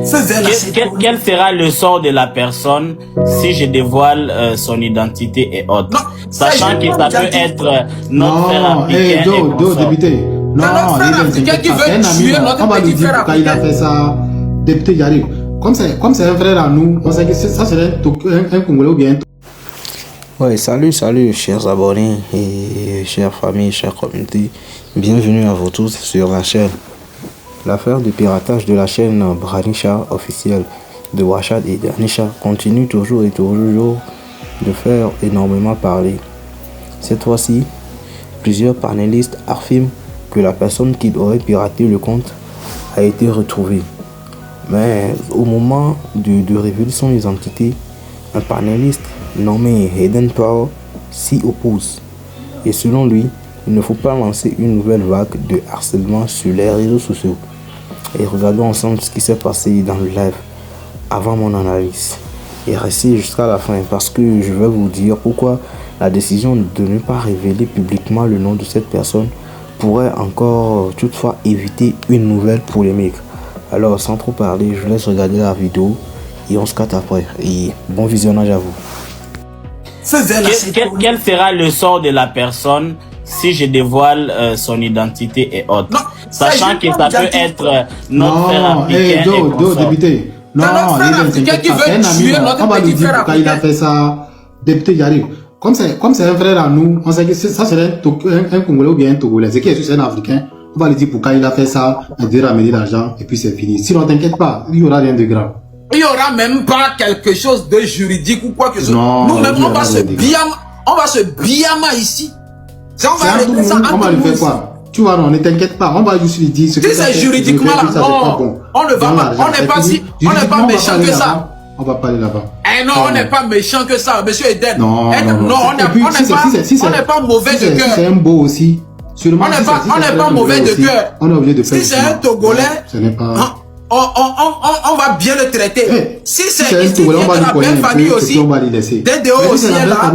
Feu vert là, c'est Quel sera le sort de la personne si je dévoile son identité et autres? Non, sachant que ça peut être notre frère africain. Député. Non, notre frère africain qui veut tuer notre petit frère africain. Il a fait ça, député, j'arrive. Comme c'est un frère à nous, on sait que ça serait un Congolais ou bien. Ouais, salut, chers abonnés et chères familles, chères communautés. Bienvenue à vous tous sur la chaîne. L'affaire du piratage de la chaîne Branisha officielle de Wachad et Danisha continue toujours de faire énormément parler. Cette fois-ci, plusieurs panélistes affirment que la personne qui aurait piraté le compte a été retrouvée. Mais au moment de révéler son identité, un panéliste nommé Eden Power s'y oppose. Et selon lui, il ne faut pas lancer une nouvelle vague de harcèlement sur les réseaux sociaux. Et regardons ensemble ce qui s'est passé dans le live avant mon analyse. Et restez jusqu'à la fin parce que je vais vous dire pourquoi la décision de ne pas révéler publiquement le nom de cette personne pourrait encore toutefois éviter une nouvelle polémique. Alors sans trop parler, je laisse regarder la vidéo et on se capte après. Et bon visionnage à vous. Quel sera le sort de la personne si je dévoile son identité et autres? Non, sachant que ça peut être notre frère africain. Député. Non, notre frère africain qui veut tuer notre petit frère africain. Il a fait ça, député, j'arrive. Comme c'est un frère à nous, on sait que ça serait un Congolais ou bien un Togolais. C'est qui est un Africain. On va lui dire pourquoi il a fait ça, il doit ramener l'argent et puis c'est fini. Sinon, t'inquiète pas, il n'y aura rien de grave. Il n'y aura même pas quelque chose de juridique ou quoi que ce soit. Nous-mêmes, on va se biama ici. On va lui faire quoi? Tu vois, non, ne t'inquiète pas, on va juste lui dire ce que c'est juridiquement là, non, on ne va pas, on n'est pas méchant que ça. On va parler là-bas. Eh non, on n'est pas méchant que ça, monsieur Eden. Non, on n'est pas mauvais de cœur. C'est un beau aussi. On n'est pas mauvais de cœur. On est obligé de faire. Si c'est un Togolais, ce n'est pas. On va bien le traiter. Si c'est un Togolais, on va lui belle famille aussi. On va lui laisser. DDO aussi est là.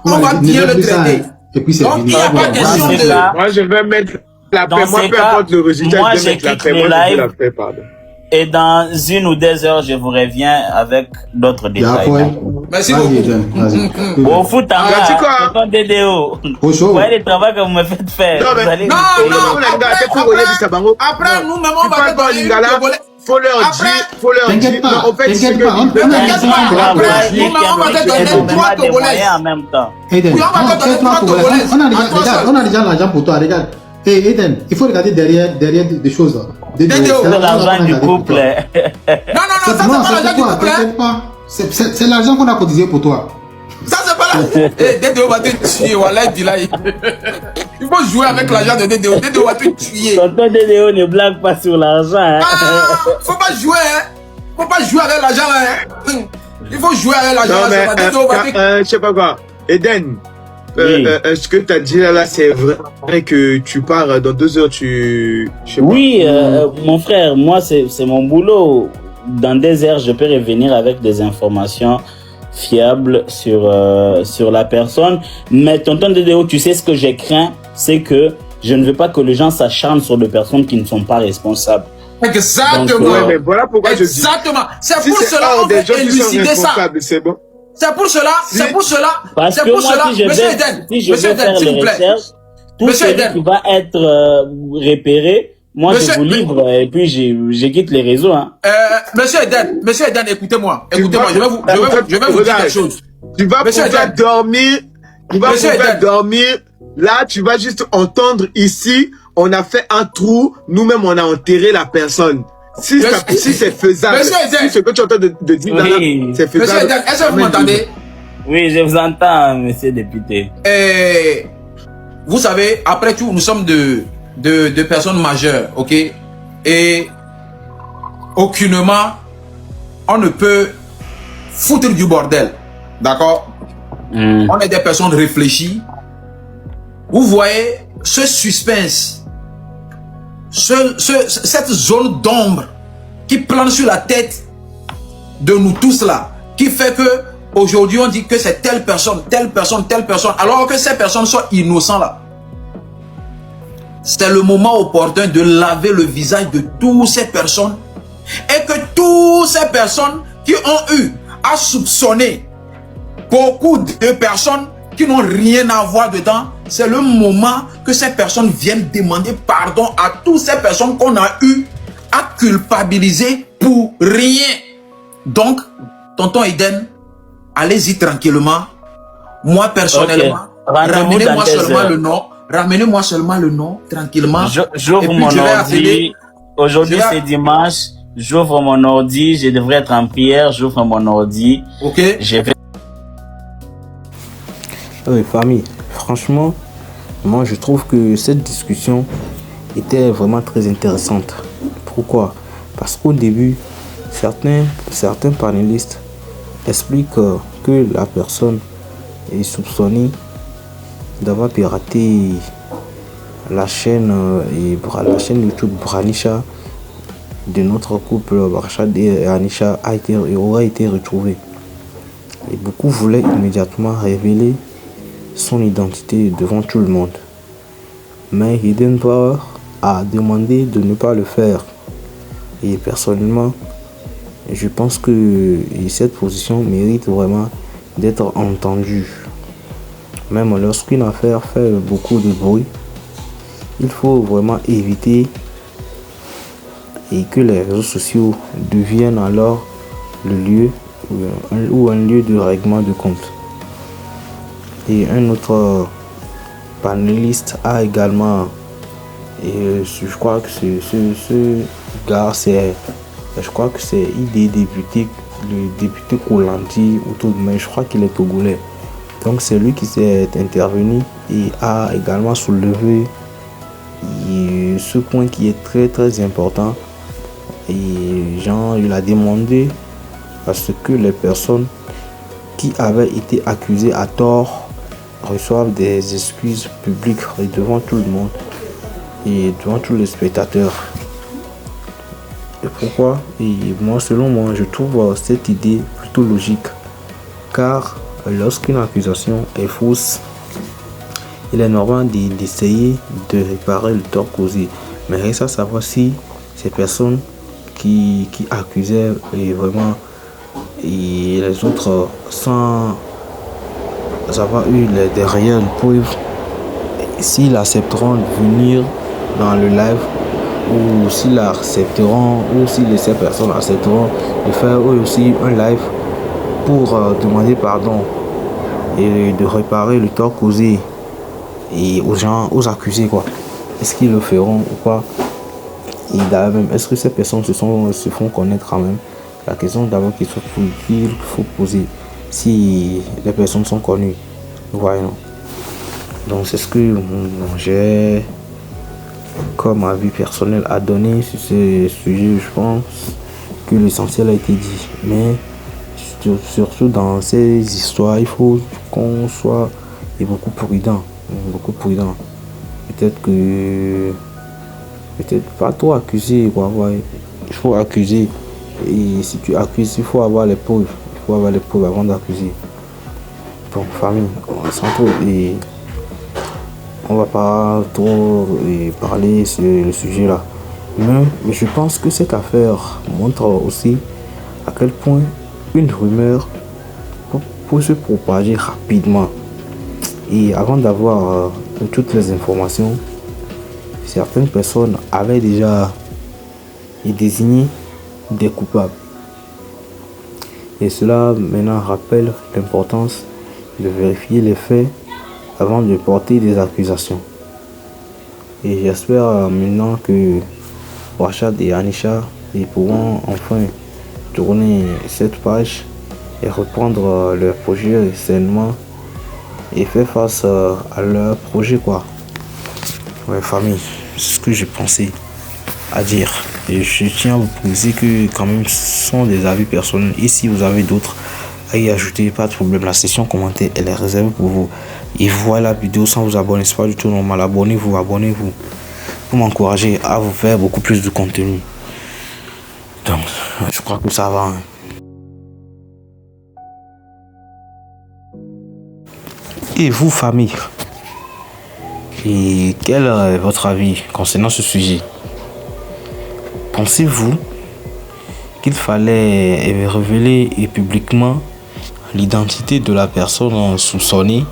On va bien le traiter. Et puis c'est fini. Il n'y a pas question de. Moi, je vais mettre la paix. Moi, peu importe le résultat, je vais mettre la paix. Moi, je veux la paix, pardon. Et dans 1 ou 2 heures, je vous reviens avec d'autres détails. Merci beaucoup. Au foot, en DDO. Vous voyez le travail que vous me faites faire. Après, nous-mêmes, on va te donner faut leur dire, t'inquiète pas, on va te donner 3 Togolais en même temps. On a déjà l'argent pour toi, regarde. Eden, il faut regarder derrière des choses. C'est l'argent du couple. Non, ça c'est pas l'argent du couple. C'est l'argent qu'on a cotisé pour toi. Ça c'est pas l'argent. DDO va te tuer, wallah, Bilaï. Il faut jouer avec l'argent de DDO. DDO va te tuer. Tonton DDO ne blague pas sur l'argent. Faut pas jouer, Faut pas jouer avec l'argent, Il faut jouer avec l'argent. Je sais pas quoi. Eden. Ce que tu as dit là, c'est vrai que tu pars dans 2 heures, mon frère, moi, c'est mon boulot. Dans 2 heures, je peux revenir avec des informations fiables sur la personne. Mais tonton Dédéo, tu sais ce que j'ai craint, c'est que je ne veux pas que les gens s'acharnent sur des personnes qui ne sont pas responsables. Exactement. Donc, ouais, mais voilà pourquoi je dis. Exactement. C'est pour cela qu'on veut élucider ça. C'est bon. C'est pour cela. Parce que moi, si je vais faire les recherches, tout ce qui va être repéré, moi je vous livre et puis je quitte les réseaux. Monsieur Eden, écoutez-moi, je vais vous dire quelque chose. Tu vas pouvoir dormir, là tu vas juste entendre ici, on a fait un trou, nous-mêmes on a enterré la personne. Si c'est faisable, si ce que tu es en train de dire là, c'est faisable. Monsieur Eden, est-ce que vous m'entendez? Oui, je vous entends, monsieur député. Vous savez, après tout, nous sommes de personnes majeures, ok? Et aucunement, on ne peut foutre du bordel, d'accord? On est des personnes réfléchies. Vous voyez, ce suspense, cette zone d'ombre qui plane sur la tête de nous tous là, qui fait que aujourd'hui on dit que c'est telle personne, alors que ces personnes sont innocentes là. C'est le moment opportun de laver le visage de toutes ces personnes et que tous toutes ces personnes qui ont eu à soupçonner beaucoup de personnes qui n'ont rien à voir dedans, c'est le moment que ces personnes viennent demander pardon à toutes ces personnes qu'on a eu à culpabiliser pour rien. Donc, tonton Eden, allez-y tranquillement. Moi, personnellement, ramenez-moi seulement le nom. Ramenez-moi seulement le nom, tranquillement. J'ouvre mon ordi. Aujourd'hui, c'est dimanche. J'ouvre mon ordi. Je devrais être en prière. J'ouvre mon ordi. Ok. Je vais... Oui, famille. Franchement, moi, je trouve que cette discussion était vraiment très intéressante. Pourquoi? Parce qu'au début, certains panélistes expliquent que la personne est soupçonnée d'avoir piraté la chaîne YouTube Branisha de notre couple Rachad et Anisha aurait été retrouvée. Et beaucoup voulaient immédiatement révéler son identité devant tout le monde. Mais Hidden Power a demandé de ne pas le faire. Et personnellement, je pense que cette position mérite vraiment d'être entendue. Même lorsqu'une affaire fait beaucoup de bruit, il faut vraiment éviter et que les réseaux sociaux deviennent alors le lieu ou un lieu de règlement de compte. Et un autre panéliste a également, et je crois que ce gars, je crois que c'est le député Koulandi, mais je crois qu'il est togolais. Donc c'est lui qui s'est intervenu et a également soulevé ce point qui est très très important. Et genre, il a demandé à ce que les personnes qui avaient été accusées à tort reçoivent des excuses publiques devant tout le monde et devant tous les spectateurs. Et pourquoi? Et moi, selon moi, je trouve cette idée plutôt logique, car lorsqu'une accusation est fausse, il est normal d'essayer de réparer le tort causé. Mais reste à savoir si ces personnes qui accusaient vraiment et les autres sans avoir eu des réelles preuves, s'ils accepteront de venir dans le live ou s'ils accepteront ou si ces personnes accepteront de faire eux aussi un live pour demander pardon et de réparer le tort causé et aux accusés quoi. Est-ce qu'ils le feront ou pas? Et même, est-ce que ces personnes se font connaître quand même? La question d'abord qu'il faut poser, si les personnes sont connues. Voyons. Donc c'est ce que j'ai comme avis personnel à donner sur ce sujet. Je pense que l'essentiel a été dit. Mais surtout dans ces histoires, il faut qu'on soit beaucoup prudent. Peut-être pas trop accuser quoi, ouais. Il faut accuser et si tu accuses il faut avoir les preuves, avant d'accuser. Bon, famille, on va pas trop parler sur le sujet là, mais je pense que cette affaire montre aussi à quel point une rumeur peut se propager rapidement. Et avant d'avoir toutes les informations, certaines personnes avaient déjà désigné des coupables. Et cela maintenant rappelle l'importance de vérifier les faits avant de porter des accusations. Et j'espère maintenant que Rachad et Anisha pourront enfin tourner cette page et reprendre leur projet sainement et faire face à leur projet quoi. Ouais famille, c'est ce que j'ai pensé à dire. Et je tiens à vous préciser que quand même ce sont des avis personnels. Et si vous avez d'autres à y ajouter, pas de problème. La session commentaire elle est réservée pour vous. Et voilà la vidéo sans vous abonner, c'est pas du tout normal. Abonnez-vous pour m'encourager à vous faire beaucoup plus de contenu. Donc je crois que ça va. Et vous famille, et quel est votre avis concernant ce sujet? Pensez-vous qu'il fallait révéler publiquement l'identité de la personne soupçonnée?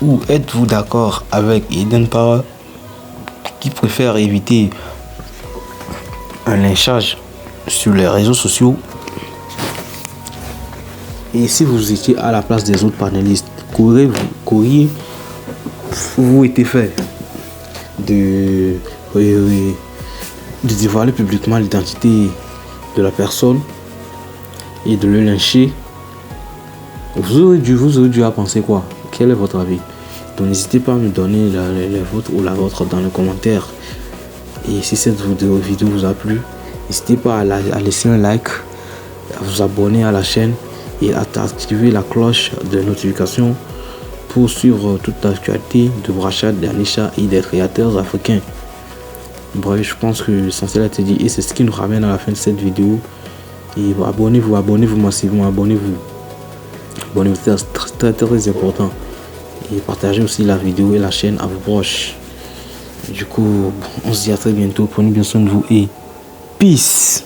Ou êtes-vous d'accord avec Eden Power qui préfère éviter un lynchage sur les réseaux sociaux? Et si vous étiez à la place des autres panélistes, qu'auriez-vous été fait de dévoiler publiquement l'identité de la personne et de le lyncher? Vous aurez dû à penser quoi? Quel est votre avis? Donc n'hésitez pas à me donner les vôtres ou la vôtre dans les commentaires. Et si cette vidéo vous a plu, n'hésitez pas à laisser un like, à vous abonner à la chaîne et à activer la cloche de notification pour suivre toute l'actualité de Brashad, d'Anisha et des créateurs africains. Bref, je pense que l'essentiel a été dit et c'est ce qui nous ramène à la fin de cette vidéo. Et abonnez-vous massivement, abonnez-vous, c'est très, très important. Et partagez aussi la vidéo et la chaîne à vos proches. Du coup, on se dit à très bientôt. Prenez bien soin de vous et peace.